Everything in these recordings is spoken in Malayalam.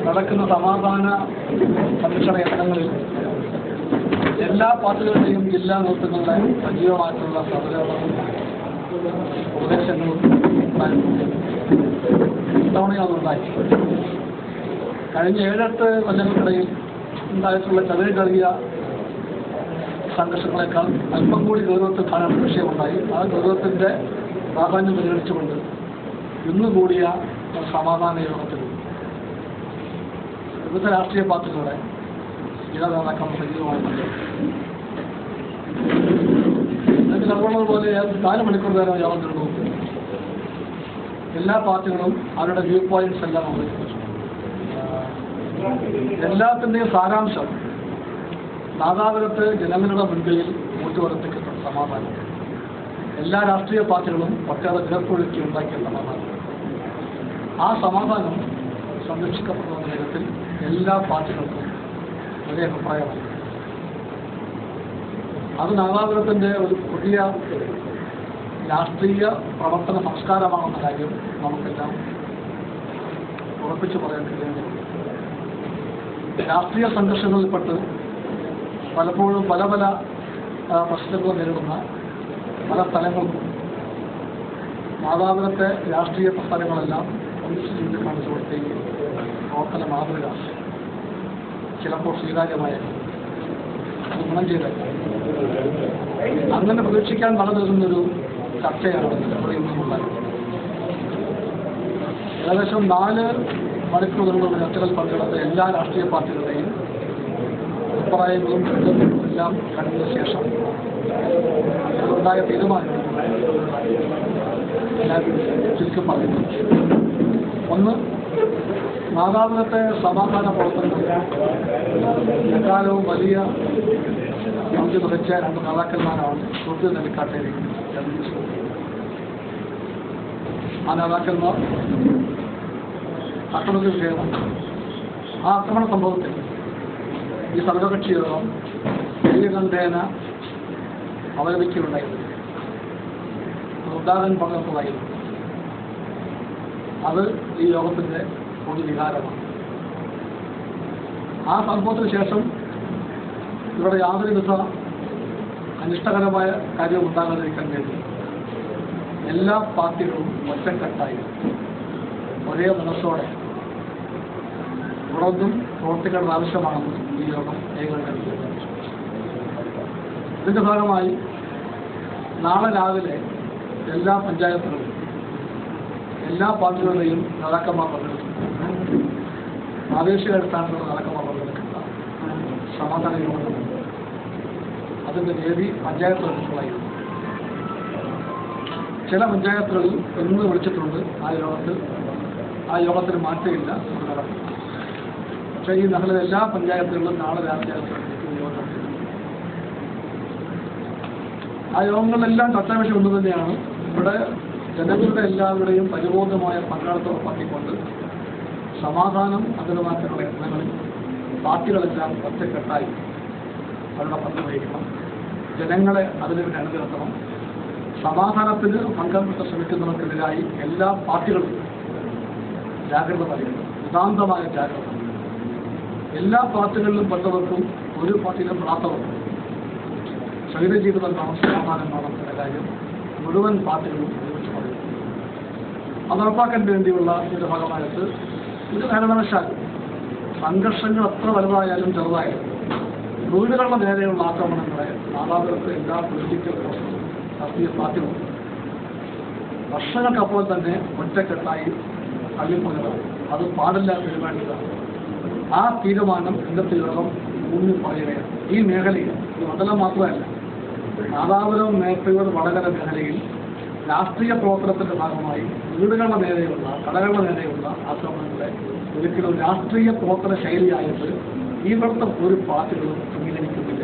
നടക്കുന്ന സമാധാന സംരക്ഷണ യത്നങ്ങളിൽ എല്ലാ പാർട്ടികളുടെയും ജില്ലാ നേതൃത്വങ്ങളുടെ സജീവമായിട്ടുള്ള സഹകരണവും ഉപദേശങ്ങളും ഇത്തവണയും അതുണ്ടായി. കഴിഞ്ഞ 7-8 കൊല്ലങ്ങൾക്കിടയിൽ ഉണ്ടായിട്ടുള്ള ചെറിയ സംഘർഷങ്ങളെക്കാൾ അല്പം കൂടി ഗൗരവത്തിൽ കാണാൻ വിഷയമുണ്ടായി. ആ ഗൗരവത്തിൻ്റെ പ്രാധാന്യം പരിഗണിച്ചുകൊണ്ട് ഇന്ന് കൂടിയ സമാധാന യോഗത്തിൽ വിവിധ രാഷ്ട്രീയ പാർട്ടികളുടെ ജില്ലാ നേതാക്കൾ സജീവമായിട്ടുണ്ട്. ഇതിന് അറിവുള്ളതുപോലെ 4 മണിക്കൂർ നേരം യോഗം നടന്നു. എല്ലാ പാർട്ടികളും അവരുടെ വ്യൂ പോയിന്റ്സ് എല്ലാം അവതരിപ്പിച്ചു. എല്ലാത്തിൻ്റെയും സാരാംശം നാദാപുരത്ത് ജനങ്ങളുടെ മുൻപിൽ ഊട്ടുവർത്തിക്കുന്ന സമാധാനം. എല്ലാ രാഷ്ട്രീയ പാർട്ടികളും ഒട്ടേറെ വിലപ്പൊഴുക്കി ഉണ്ടാക്കിയ സമാധാനം. ആ സമാധാനം സംരക്ഷിക്കപ്പെടുന്ന തരത്തിൽ എല്ലാ പാർട്ടികൾക്കും ഒരേ അഭിപ്രായമാണ്. അത് നാദാപുരത്തിൻ്റെ ഒരു പുതിയ രാഷ്ട്രീയ പ്രവർത്തന സംസ്കാരമാണെന്ന കാര്യം നമുക്കെല്ലാം ഉറപ്പിച്ചു പറയാൻ കഴിയുന്നുണ്ട്. രാഷ്ട്രീയ സംഘർഷങ്ങളിൽപ്പെട്ട് പലപ്പോഴും പല പ്രശ്നങ്ങൾ നേരിടുന്ന പല സ്ഥലങ്ങൾക്കും നാദാപുരത്തെ രാഷ്ട്രീയ പ്രസ്ഥാനങ്ങളെല്ലാം ഒന്നിച്ചു ചൂണ്ടിക്കാണിച്ചു കൊടുത്തേക്ക് പ്രവർത്തന മാതൃക ചിലപ്പോൾ സ്വീകാര്യമായ ഗുണം ചെയ്തേക്കാം. അങ്ങനെ പ്രതീക്ഷിക്കാൻ നടന്നിരുന്നൊരു ചർച്ചയാണ് ഇവിടെ ഇന്നുള്ളത്. ഏകദേശം 4 മണിക്കൂറുകളുടെ ചർച്ചകൾ പങ്കെടുത്ത എല്ലാ രാഷ്ട്രീയ പാർട്ടികളുടെയും അഭിപ്രായങ്ങളും എല്ലാം കണ്ടതിന് ശേഷം ഉണ്ടായ തീരുമാനം ഞാൻ ചുരുക്കി പറയുന്നു. ഒന്ന്, നാദാപുരത്തെ സമാധാന പ്രവർത്തനങ്ങൾ എക്കാലവും വലിയ പങ്ക് വഹിച്ച 2 നേതാക്കന്മാരാണ് സുഹൃത്ത് നെല്ലിക്കാട്ടേരി. ആ നേതാക്കന്മാർ ആക്രമണത്തിൽ വിജയമാണ്. ആ ആക്രമണ സംഭവത്തിൽ ഈ സർവകക്ഷി യോഗം ഏകകണ്ഠേന അവലപിക്കുകയുണ്ടായിരുന്നു. ഉദാഹരണം പറഞ്ഞതായിരുന്നു. അത് ഈ യോഗത്തിൻ്റെ ഒരു വികാരമാണ്. ആ സംഭവത്തിന് ശേഷം ഇവിടെ യാതൊരുവിധ അനിഷ്ടകരമായ കാര്യവും ഉണ്ടാകാതിരിക്കാൻ വേണ്ടി എല്ലാ പാർട്ടികളും ഒറ്റക്കെട്ടായി ഒരേ മനസ്സോടെ തുടർന്നും പ്രവർത്തിക്കേണ്ട ആവശ്യമാണെന്ന് ഈ യോഗം ഏകകണ്ഠേന തീരുമാനിച്ചു. ഇതിൻ്റെ ഭാഗമായി നാളെ രാവിലെ എല്ലാ പഞ്ചായത്തുകളിലും എല്ലാ പാർട്ടികളുടെയും നേതാക്കന്മാർ പങ്കെടുക്കുന്നു. പ്രാദേശിക അടിസ്ഥാനത്തിലുള്ള നേതാക്കന്മാർ പങ്കെടുക്കുന്ന സമാധാന യോഗം അതിൻ്റെ വേദി പഞ്ചായത്ത് തലത്തിലായിരുന്നു. ചില പഞ്ചായത്തുകളിൽ എന്ന് വിളിച്ചിട്ടുണ്ട്. ആ യോഗത്തിന് മാറ്റമില്ല, നടക്കും. പക്ഷേ ഈ നഗരത്തിലെ എല്ലാ പഞ്ചായത്തുകളിലും നാളെ രാവിലെ യോഗം. ആ യോഗങ്ങളിലെല്ലാം ചർച്ചാ വിഷയം ഒന്നു തന്നെയാണ്. ഇവിടെ ജനങ്ങളുടെ എല്ലാവരുടെയും പരിപൂർണമായ പങ്കാളിത്തം ഉറപ്പാക്കിക്കൊണ്ട് സമാധാനം അന്തരമാക്കാനുള്ള യത്നങ്ങളിൽ പാർട്ടികളെല്ലാം ഒറ്റക്കെട്ടായി അവരുടെ പങ്ക് വഹിക്കണം. ജനങ്ങളെ അതിനുവേണ്ടി അണിനിരത്തണം. സമാധാനത്തിന് പങ്കെടുത്ത് ശ്രമിക്കുന്നവർക്കെതിരായി എല്ലാ പാർട്ടികളും ജാഗ്രത പറയുന്നു. നിതാന്തമായ ജാഗ്രത. എല്ലാ പാർട്ടികളിലും പെട്ടവർക്കും ഒരു പാർട്ടിയിലും പെടാത്തവർക്കും ശരീരജീവിതം കാണും, സമാധാനം കാണും എന്ന കാര്യം മുഴുവൻ പാർട്ടികളും ഒരുമിച്ച് പറയുന്നു. അത് ഉറപ്പാക്കാൻ വേണ്ടിയുള്ള ഇതിൻ്റെ ഭാഗമായിട്ട് ഇത് കാരണവശാൽ സംഘർഷങ്ങൾ എത്ര വലുതായാലും ചെറുതായാലും വീടുകളുടെ നേരെയുള്ള ആക്രമണങ്ങളെ നാദാപുരത്ത് എല്ലാ പൊളിറ്റിക്കൽ രാഷ്ട്രീയ പാർട്ടികളും വർഷങ്ങൾക്കപ്പോൾ തന്നെ ഒറ്റക്കെട്ടായി തള്ളിപ്പോയതാണ്. അത് പാടില്ല തീരുമാനിച്ചതാണ്. ആ തീരുമാനം ഇന്നത്തെ യോഗം ഊന്നി പറയുകയാണ്. ഈ മേഖലയിൽ ഈ മണ്ഡലം മാത്രമല്ല, നാദാപുരം മേഖലയുടെ വടകര മേഖലയിൽ രാഷ്ട്രീയ പ്രവർത്തനത്തിൻ്റെ ഭാഗമായി വീടുകളുടെ നേരെയുള്ള കടകളുടെ നേരെയുള്ള ആക്രമണങ്ങളെ ഒരിക്കലും രാഷ്ട്രീയ പ്രവർത്തന ശൈലിയായിട്ട് ഇവിടുത്തെ ഒരു പാർട്ടികളും അംഗീകരിക്കുന്നില്ല.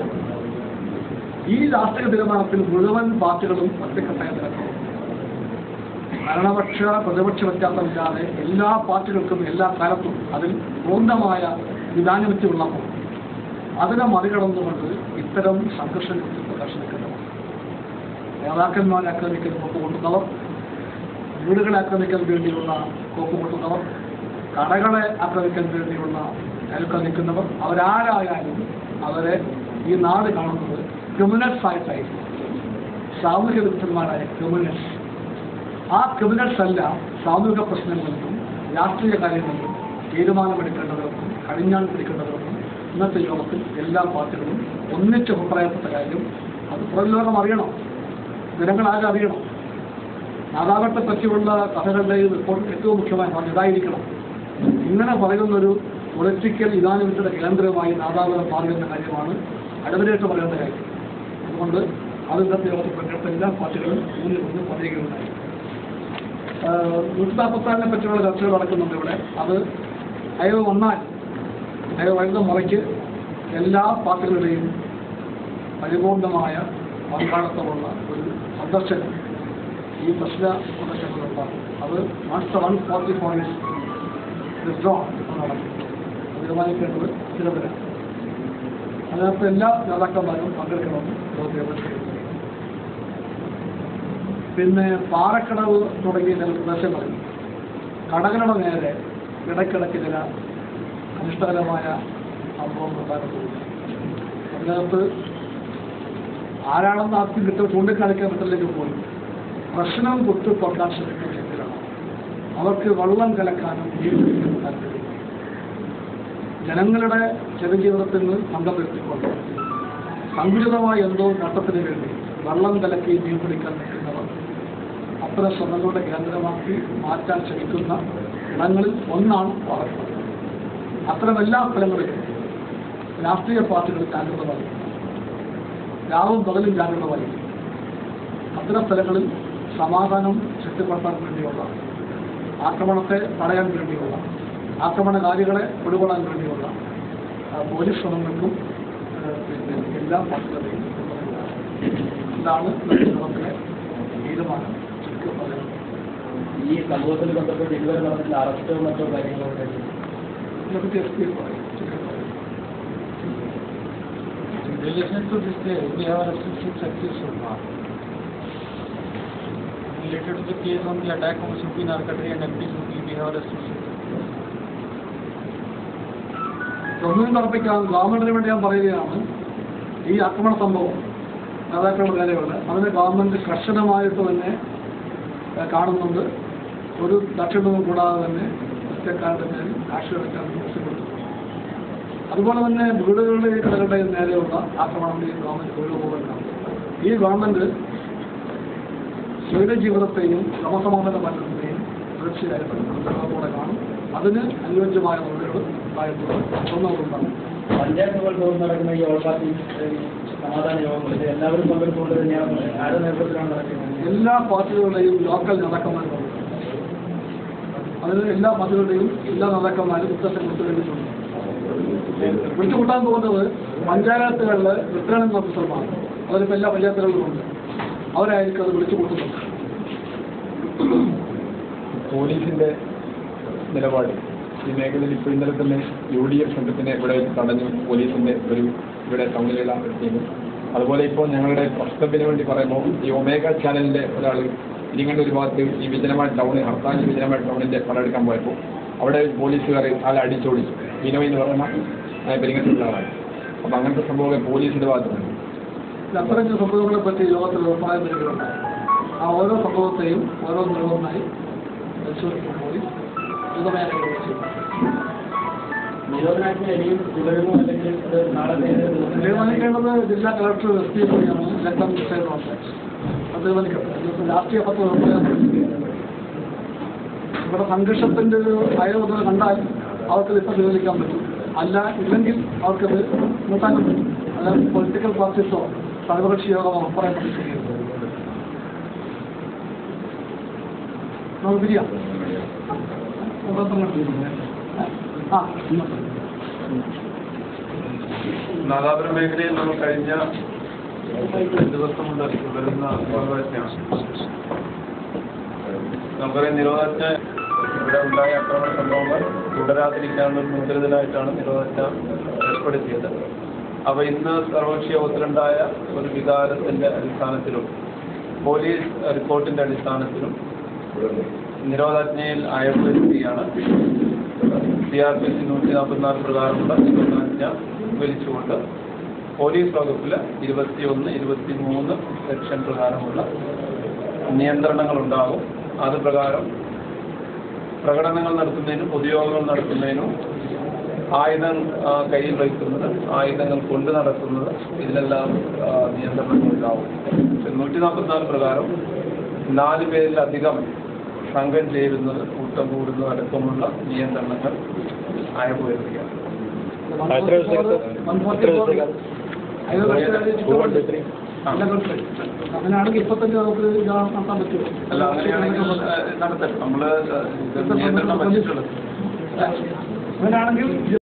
ഈ രാഷ്ട്രീയ തീരുമാനത്തിൽ മുഴുവൻ പാർട്ടികളും ഒറ്റക്കെട്ടായി നിൽക്കണം. ഭരണപക്ഷ പ്രതിപക്ഷ വ്യത്യാസമില്ലാതെ എല്ലാ പാർട്ടികൾക്കും എല്ലാ കാലത്തും അതിൽ പൂർണ്ണമായ വിധാനവ്യക്തിയുള്ളപ്പോൾ അതിനെ മറികടന്നുകൊണ്ട് ഇത്തരം സംഘർഷങ്ങൾക്ക് പ്രദർശിക്കുന്നത് നേതാക്കന്മാരെ ആക്രമിക്കുന്ന കോപ്പ് കൊണ്ടുന്നവർ, വീടുകളെ ആക്രമിക്കാൻ വേണ്ടിയുള്ള കോപ്പ് കൊണ്ടുന്നവർ, കടകളെ ആക്രമിക്കാൻ വേണ്ടിയുള്ള കരുക്കൾ നിൽക്കുന്നവർ അവരാരായാലും അവരെ ഈ നാട് കാണുന്നത് ക്രിമിനൽസ് ആയിട്ടായിരിക്കും. സാമൂഹ്യ വിരുദ്ധന്മാരായ ക്രിമിനൽസ്. ആ ക്രിമിനൽസ് അല്ല സാമൂഹിക പ്രശ്നങ്ങളിലും രാഷ്ട്രീയ കാര്യങ്ങളിലും തീരുമാനമെടുക്കേണ്ടവർക്കും കടിഞ്ഞാൻ പിടിക്കേണ്ടവർക്കും ഇന്നത്തെ യോഗത്തിൽ എല്ലാ പാർട്ടികളും ഒന്നിച്ച് അഭിപ്രായപ്പെട്ട കാര്യം അത് പുറം ലോകം അറിയണം, ജനങ്ങളാകെ അറിയണം. നാദാവട്ടെ പറ്റിയുള്ള കഥകളുടെയും ഇപ്പോൾ ഏറ്റവും മുഖ്യമായ ഭാഗം ഇതായിരിക്കണം. ഇങ്ങനെ പറയുന്നൊരു പൊളിറ്റിക്കൽ ഇതാനുവിന്റെ കേന്ദ്രമായി നാദാവരം മാറുന്ന കാര്യമാണ് അടിവരയിട്ട് പറയേണ്ട കാര്യം. അതുകൊണ്ട് അത് ഇന്നത്തെ യോഗത്തിൽ പങ്കെടുത്ത എല്ലാ പാർട്ടികളും മുന്നിൽ നിന്ന് പറയുകയുണ്ടായി. 144 പറ്റിയുള്ള ചർച്ചകൾ നടക്കുന്നുണ്ട് ഇവിടെ. അത് അയവ് വന്നാൽ അയവ് വരുന്ന മുറയ്ക്ക് എല്ലാ പാർട്ടികളുടെയും പരിപൂർണമായ പങ്കാളിത്തമുള്ള ഒരു സന്ദർശനം ഈ പ്രശ്ന സന്ദർശനങ്ങളുണ്ടാകും. അത് 144 വിഡ്രോൺ നടക്കും. തീരുമാനിക്കേണ്ടത് തിരുവനന്തപുരം. അതിനകത്ത് എല്ലാ നേതാക്കന്മാരും പങ്കെടുക്കണമെന്ന് തീരുമാനിക്കുന്നു. പിന്നെ പാറക്കടവ് തുടങ്ങിയ ചില പ്രദേശങ്ങളിൽ കടകളുടെ നേരെ ഇടയ്ക്കിടയ്ക്ക് ചില അനിഷ്ടകരമായ സംഭവങ്ങൾ ഉണ്ടാകുന്നുണ്ട്. അതിനകത്ത് ആരാണെന്ന് ആർക്കും കിട്ടും ചൂണ്ടിക്കാണിക്കാൻ പറ്റില്ലെങ്കിൽ പോലും പ്രശ്നം കുത്തിപ്പൊക്കാൻ ശ്രമിക്കുന്ന വ്യക്തികളാണ്. അവർക്ക് വെള്ളം കലക്കാനും ജീവിക്കാനും താല്പര്യം. ജനങ്ങളുടെ ജനജീവിതത്തിന് ഭംഗം വരുത്തിക്കൊണ്ട് സങ്കുചിതമായ എന്തോ ഘട്ടത്തിന് വേണ്ടി വെള്ളം കലക്കി മീൻ പിടിക്കാൻ നിൽക്കുന്നവർ അത്തരം ശ്രമങ്ങളുടെ കേന്ദ്രമാക്കി മാറ്റാൻ ശ്രമിക്കുന്ന ഇടങ്ങളിൽ ഒന്നാണ് പാറക്കടവ്. അത്തരം എല്ലാ സ്ഥലങ്ങളിലും രാഷ്ട്രീയ പാർട്ടികൾ ജാഗ്രത പാലിക്കും, രാവും പകലും ജാഗ്രത പാലിക്കും. അത്തരം സ്ഥലങ്ങളിൽ സമാധാനം ശക്തിപ്പെടുത്താൻ വേണ്ടിയുള്ള, ആക്രമണത്തെ തടയാൻ വേണ്ടിയുള്ള, ആക്രമണകാരികളെ ഒഴിവാക്കാൻ വേണ്ടിയുള്ള പോലീസ് ശ്രമങ്ങൾക്കും പിന്നെ എല്ലാ പാർട്ടികളുടെയും ഇതാണ് ലോകത്തിലെ തീരുമാനം. ഈ സംഭവത്തിൽ ബന്ധപ്പെട്ട് ഇതുവരെ നടന്നിട്ടുള്ള അറസ്റ്റോ മറ്റോ കാര്യങ്ങളോ In relation to this case, we have arrested 6 accused so far. Related to the case on the attack on Supi Narkatri and MP Supi, we have arrested 6. ഒന്നും തറപ്പിക്കാൻ ഗവൺമെന്റിന് വേണ്ടി ഞാൻ പറയുകയാണ്. ഈ ആക്രമണ സംഭവം നേതാക്കളുടെ നേരെയുള്ള അതിനെ ഗവൺമെന്റ് കർശനമായിട്ട് തന്നെ കാണുന്നുണ്ട്. ഒരു ദക്ഷിണവും കൂടാതെ തന്നെ കുറ്റക്കാരുടെ മേൽ ആക്ഷേപിക്കാൻ ആവശ്യപ്പെട്ടു. അതുപോലെ തന്നെ വീടുകളുടെ കടകളുടെ നേരെയുള്ള ആക്രമണം ഈ ഗവൺമെന്റ് ഒഴിവുപോകലാണ്. ഈ ഗവൺമെന്റ് സ്വൈര ജീവിതത്തെയും ക്രമസമാധാന ഭരണത്തെയും തീർച്ചയായിട്ടും കൂടെ കാണും. അതിന് അനുയോജ്യമായ നടപടികൾ ഉണ്ടായിട്ടുണ്ടാകും. പഞ്ചായത്തുകൾ തോറും നടക്കുന്ന ഈ ഓൾ പാർട്ടി സമാധാന യോഗങ്ങളിൽ എല്ലാവരും പങ്കെടുത്തുകൊണ്ട് തന്നെയാണ് ആരുടെ നേതൃത്വത്തിലാണ് നടക്കുന്നത്. എല്ലാ പാർട്ടികളുടെയും ലോക്കൽ നേതാക്കന്മാരും അതിന് എല്ലാ പാർട്ടികളുടെയും എല്ലാ നേതാക്കന്മാരും ഉത്തരത്തെ കൊടുത്തുകഴിഞ്ഞിട്ടുണ്ട്. വിളിച്ചുകൂട്ടാൻ പോകുന്നത് പഞ്ചായത്തുകളിലെ റിട്ടേണിംഗ് ഓഫീസർമാർ. അവരിപ്പോൾ എല്ലാ പഞ്ചായത്തുകളിലുമുണ്ട്. അവരായിരിക്കും അത് വിളിച്ചുകൂട്ടുന്നത്. പോലീസിന്റെ നിലപാട് ഈ മേഖലയിൽ ഇപ്പോൾ ഇന്നലെ തന്നെ UDF സംഘത്തിനെ ഇവിടെ തടഞ്ഞു പോലീസിന്റെ ഇവിടെ ടൗണിലുള്ള ടീം. അതുപോലെ ഇപ്പോൾ ഞങ്ങളുടെ പ്രശ്നത്തിന് വേണ്ടി പറയുമ്പോൾ ഈ ഒമേഗ ചാനലിന്റെ ഒരാൾ ഇരിങ്ങണ്ട ഒരു ഭാഗത്ത് ഈ വിജനമായ ടൗൺ ഹർത്താൽ വിജനമായ ടൗണിന്റെ പടമെടുക്കാൻ പോയപ്പോൾ അവിടെ പോലീസുകാർ ആളെ അടിച്ചോടിച്ചു. വിനോയ് എന്ന് പറയുന്ന പെരിങ്ങലുള്ള ആളാണ്. അപ്പം അങ്ങനത്തെ സംഭവം പോലീസിന്റെ ഭാഗത്തുണ്ട്. അത്തരം സംഭവങ്ങളെ പറ്റി യോഗത്തിൽ അഭിപ്രായം വരികയുണ്ട്. ആ ഓരോ സംഭവത്തെയും ഓരോ നിയമമായി പരിശോധിക്കും പോലീസ് തീരുമാനിക്കേണ്ടത് ജില്ലാ കളക്ടർ SP കൂടിയാണ്. ലണ്ടൻ ഡിസൈഡ് കോൺട്രാക്ട് അത് തീരുമാനിക്കട്ടെ. രാഷ്ട്രീയ പത്രം ഇവിടെ സംഘർഷത്തിന്റെ ഒരു ഭയമുതൽ കണ്ടാൽ അവർക്കത് ഇപ്പം തീരുമാനിക്കാൻ പറ്റും. അല്ല ഇല്ലെങ്കിൽ അവർക്കത് നിർത്താനും പറ്റും. അതായത് പൊളിറ്റിക്കൽ പാർട്ടീസോ സർവകക്ഷി യോഗമോ അഭിപ്രായം പഠിക്കുകയും നമുക്ക് പിരിയാം. നാദാപുരം മേഖലയിൽ നമ്മൾ കഴിഞ്ഞ ദിവസം മുതൽ തുടരുന്ന നിരോധനാജ്ഞയാണ്. നമുക്കറിയാം, നിരോധനാജ്ഞ ഇവിടെ ഉണ്ടായ ആക്രമണ സംഭവങ്ങൾ തുടരാതിരിക്കാനുള്ള മുൻകരുതലായിട്ടാണ് നിരോധനാജ്ഞ ഏർപ്പെടുത്തിയത്. അപ്പോൾ ഇന്ന് സർവകക്ഷി യോഗത്തിലുണ്ടായ ഒരു വികാരത്തിന്റെ അടിസ്ഥാനത്തിലും പോലീസ് റിപ്പോർട്ടിന്റെ അടിസ്ഥാനത്തിലും നിരോധനാജ്ഞയിൽ അയവ് വരുത്തുകയാണ്. CRPC 144 പ്രകാരമുള്ള നിബന്ധന വലിച്ചുകൊണ്ട് പോലീസ് വകുപ്പിൽ 21, 23 സെക്ഷൻ പ്രകാരമുള്ള നിയന്ത്രണങ്ങളുണ്ടാകും. അത് പ്രകാരം പ്രകടനങ്ങൾ നടത്തുന്നതിനും പൊതുയോഗങ്ങൾ നടത്തുന്നതിനും ആയുധം കയ്യിൽ വയ്ക്കുന്നത്, ആയുധങ്ങൾ കൊണ്ടു നടക്കുന്നത്, ഇതിലെല്ലാം നിയന്ത്രണങ്ങളുണ്ടാവും. 144 പ്രകാരം 4 പേരിലധികം സംഘം ചേരുന്നത്, കൂട്ടം കൂടുന്നത് അടക്കമുള്ള നിയന്ത്രണങ്ങൾ ആയപ്പോയിരിക്കുകയാണ്. അങ്ങനെയാണെങ്കിൽ ഇപ്പൊ തന്നെ നമുക്ക് നടത്താൻ പറ്റുമോ? അല്ല, അങ്ങനെയാണെങ്കിൽ നടത്തട്ടെ. നമ്മള് നിയന്ത്രണം വച്ചിട്ടുള്ളത് അങ്ങനെയാണെങ്കിൽ